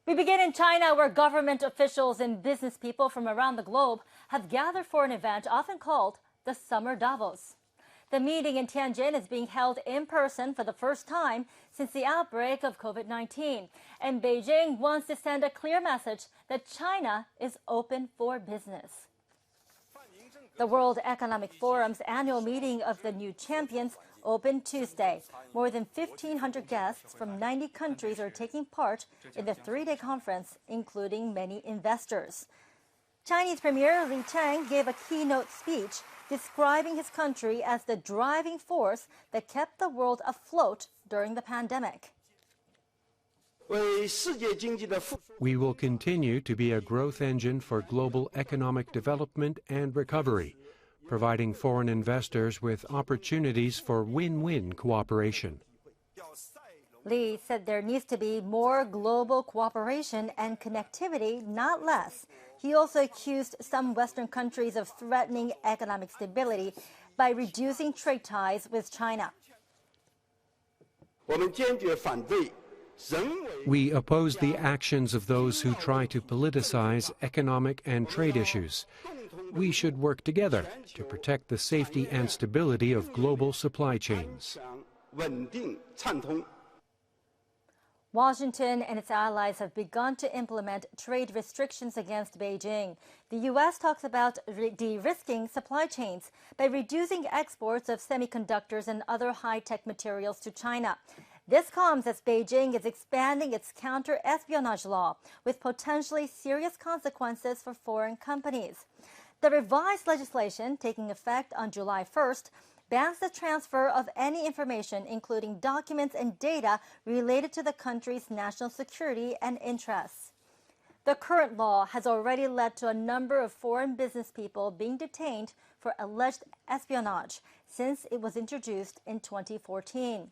We begin in China, where government officials and business people from around the globe have gathered for an event often called the Summer Davos. The meeting in Tianjin is being held in person for the first time since the outbreak of COVID-19. And Beijing wants to send a clear message that China is open for business. The World Economic Forum's annual meeting of the new champions opened Tuesday. More than 1,500 guests from 90 countries are taking part in the three-day conference, including many investors. Chinese Premier Li Chang gave a keynote speech describing his country as the driving force that kept the world afloat during the pandemic. We will continue to be a growth engine for global economic development and recovery, providing foreign investors with opportunities for win-win cooperation. Li said there needs to be more global cooperation and connectivity, not less. He also accused some Western countries of threatening economic stability by reducing trade ties with China. We oppose the actions of those who try to politicize economic and trade issues. We should work together to protect the safety and stability of global supply chains. Washington and its allies have begun to implement trade restrictions against Beijing. The U.S. talks about de-risking supply chains by reducing exports of semiconductors and other high-tech materials to China. This comes as Beijing is expanding its counter-espionage law with potentially serious consequences for foreign companies. The revised legislation, taking effect on July 1st, bans the transfer of any information, including documents and data related to the country's national security and interests. The current law has already led to a number of foreign business people being detained for alleged espionage since it was introduced in 2014.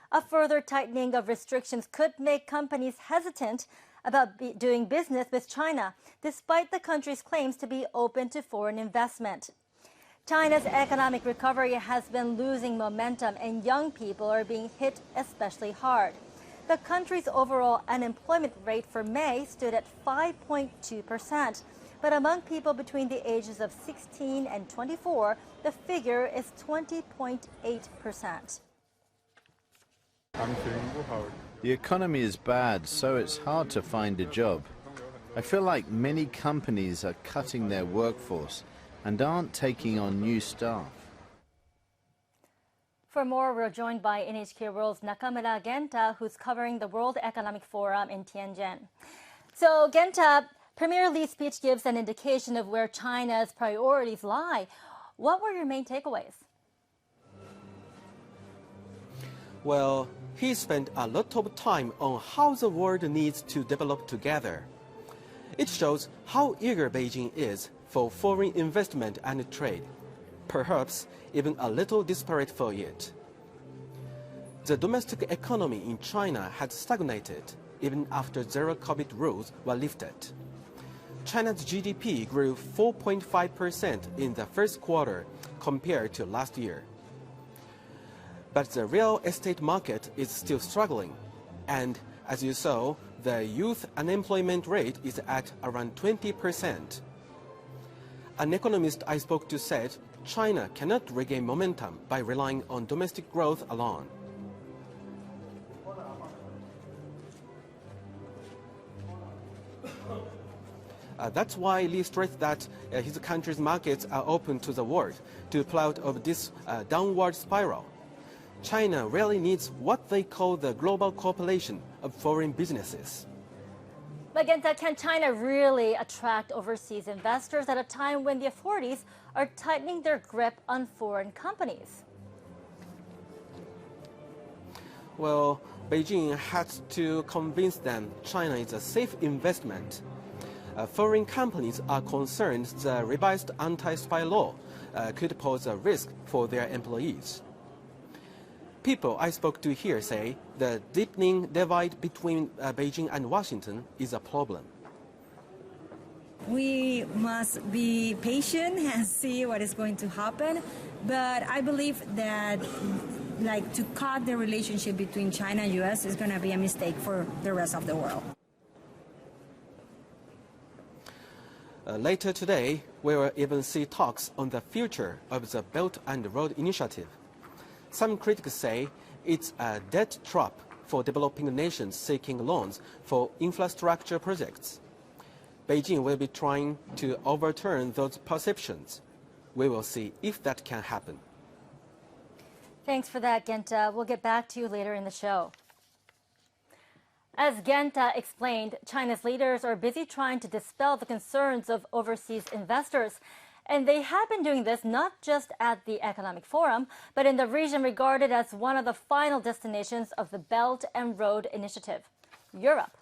A further tightening of restrictions could make companies hesitant about doing business with China, despite the country's claims to be open to foreign investment. China's economic recovery has been losing momentum, and young people are being hit especially hard. The country's overall unemployment rate for May stood at 5.2%, but among people between the ages of 16 and 24, the figure is 20.8%. The economy is bad, so it's hard to find a job. I feel like many companies are cutting their workforce and aren't taking on new staff. For more, we're joined by NHK World's Nakamura Genta, who's covering the World Economic Forum in Tianjin. So, Genta, Premier Li's speech gives an indication of where China's priorities lie. What were your main takeaways? Well, he spent a lot of time on how the world needs to develop together. It shows how eager Beijing is for foreign investment and trade, perhaps even a little desperate for it. The domestic economy in China had stagnated even after zero-COVID rules were lifted. China's GDP grew 4.5% in the first quarter compared to last year. But the real estate market is still struggling, and as you saw, the youth unemployment rate is at around 20%. An economist I spoke to said China cannot regain momentum by relying on domestic growth alone. That's why Li stressed that his country's markets are open to the world to pull out of this downward spiral. China really needs what they call the global cooperation of foreign businesses. But Genta, can China really attract overseas investors at a time when the authorities are tightening their grip on foreign companies? Well, Beijing has to convince them China is a safe investment. Foreign companies are concerned the revised anti-spy law could pose a risk for their employees. People I spoke to here say the deepening divide between Beijing and Washington is a problem. We must be patient and see what is going to happen. But I believe that to cut the relationship between China and U.S. is going to be a mistake for the rest of the world. Later today, we will even see talks on the future of the Belt and Road Initiative. Some critics say it's a debt trap for developing nations seeking loans for infrastructure projects. Beijing will be trying to overturn those perceptions. We will see if that can happen. Thanks for that, Genta. We'll get back to you later in the show. As Genta explained, China's leaders are busy trying to dispel the concerns of overseas investors. And they have been doing this not just at the Economic Forum, but in the region regarded as one of the final destinations of the Belt and Road Initiative, Europe.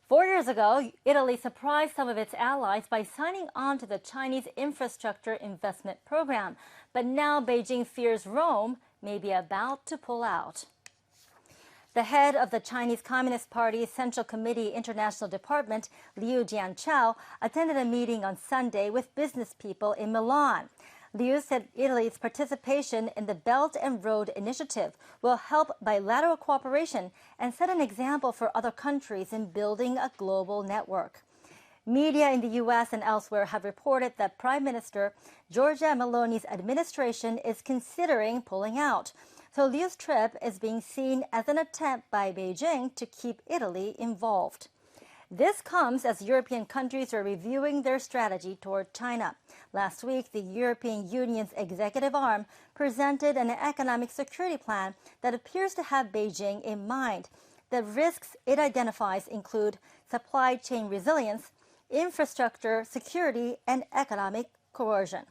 4 years ago, Italy surprised some of its allies by signing on to the Chinese infrastructure investment program. But now Beijing fears Rome may be about to pull out. The head of the Chinese Communist Party's Central Committee International Department, Liu Jianchao, attended a meeting on Sunday with business people in Milan. Liu said Italy's participation in the Belt and Road Initiative will help bilateral cooperation and set an example for other countries in building a global network. Media in the U.S. and elsewhere have reported that Prime Minister Giorgia Meloni's administration is considering pulling out. So Liu's trip is being seen as an attempt by Beijing to keep Italy involved. This comes as European countries are reviewing their strategy toward China. Last week, the European Union's executive arm presented an economic security plan that appears to have Beijing in mind. The risks it identifies include supply chain resilience, infrastructure security, and economic coercion.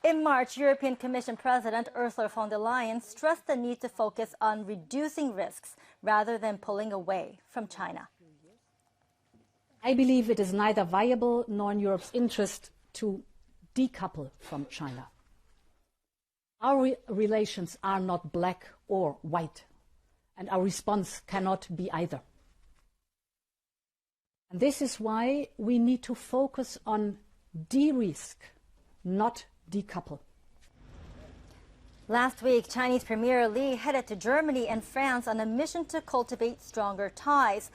In March, European Commission President Ursula von der Leyen stressed the need to focus on reducing risks rather than pulling away from China. I believe it is neither viable nor in Europe's interest to decouple from China. Our relations are not black or white, and our response cannot be either. And this is why we need to focus on de-risk, not decouple. Last week, Chinese Premier Li headed to Germany and France on a mission to cultivate stronger ties.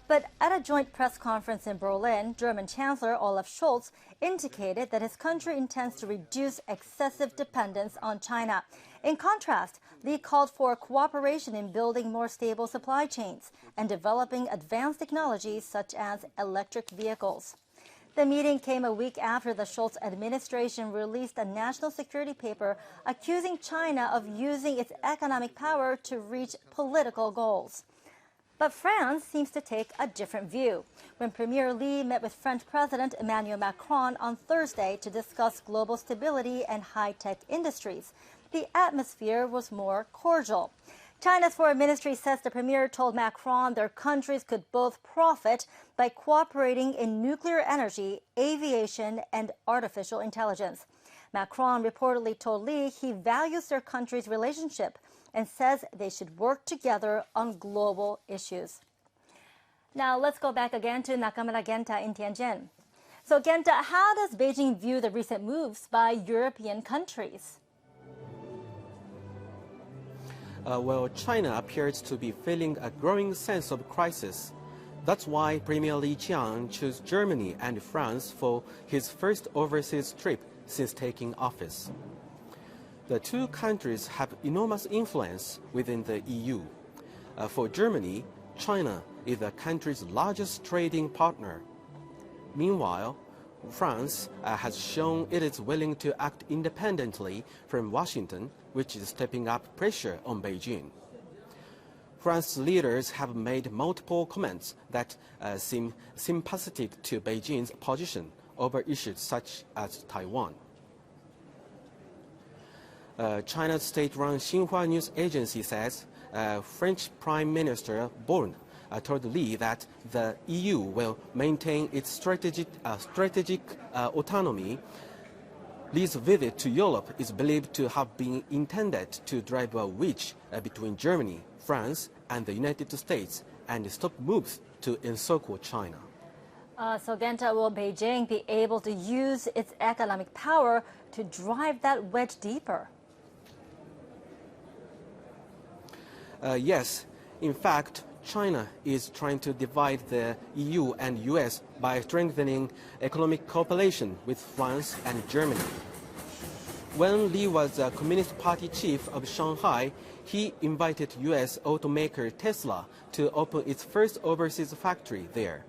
But at a joint press conference in Berlin, German Chancellor Olaf Scholz indicated that his country intends to reduce excessive dependence on China. In contrast, Li called for cooperation in building more stable supply chains and developing advanced technologies such as electric vehicles. The meeting came a week after the Scholz administration released a national security paper accusing China of using its economic power to reach political goals. But France seems to take a different view. When Premier Li met with French President Emmanuel Macron on Thursday to discuss global stability and high-tech industries, the atmosphere was more cordial. China's foreign ministry says the premier told Macron their countries could both profit by cooperating in nuclear energy, aviation, and artificial intelligence. Macron reportedly told Li he values their country's relationship and says they should work together on global issues. Now let's go back again to Nakamura Genta in Tianjin. So Genta, how does Beijing view the recent moves by European countries? Well, China appears to be feeling a growing sense of crisis. That's why Premier Li Qiang chose Germany and France for his first overseas trip since taking office. The two countries have enormous influence within the EU. For Germany, China is the country's largest trading partner. Meanwhile, France has shown it is willing to act independently from Washington, which is stepping up pressure on Beijing. France's leaders have made multiple comments that seem sympathetic to Beijing's position over issues such as Taiwan. China's state-run Xinhua news agency says French Prime Minister Borne told Li that the EU will maintain its strategic autonomy. Li's visit to Europe is believed to have been intended to drive a wedge between Germany, France, and the United States and stop moves to encircle China. So Genta, will Beijing be able to use its economic power to drive that wedge deeper? Yes. In fact, China is trying to divide the EU and US by strengthening economic cooperation with France and Germany. When Li was a Communist Party chief of Shanghai, he invited US automaker Tesla to open its first overseas factory there.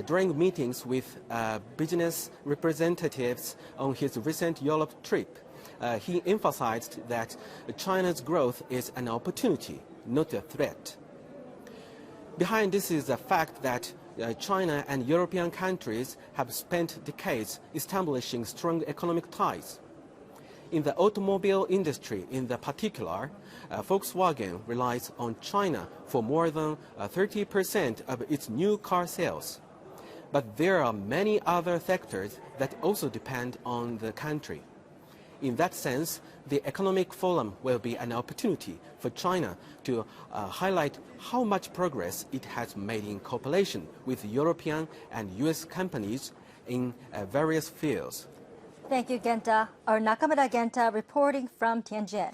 During meetings with business representatives on his recent Europe trip, he emphasized that China's growth is an opportunity, not a threat. Behind this is the fact that China and European countries have spent decades establishing strong economic ties. In the automobile industry in particular, Volkswagen relies on China for more than 30% of its new car sales. But there are many other sectors that also depend on the country. In that sense, the Economic Forum will be an opportunity for China to highlight how much progress it has made in cooperation with European and US companies in various fields. Thank you, Genta. Our Nakamura Genta reporting from Tianjin.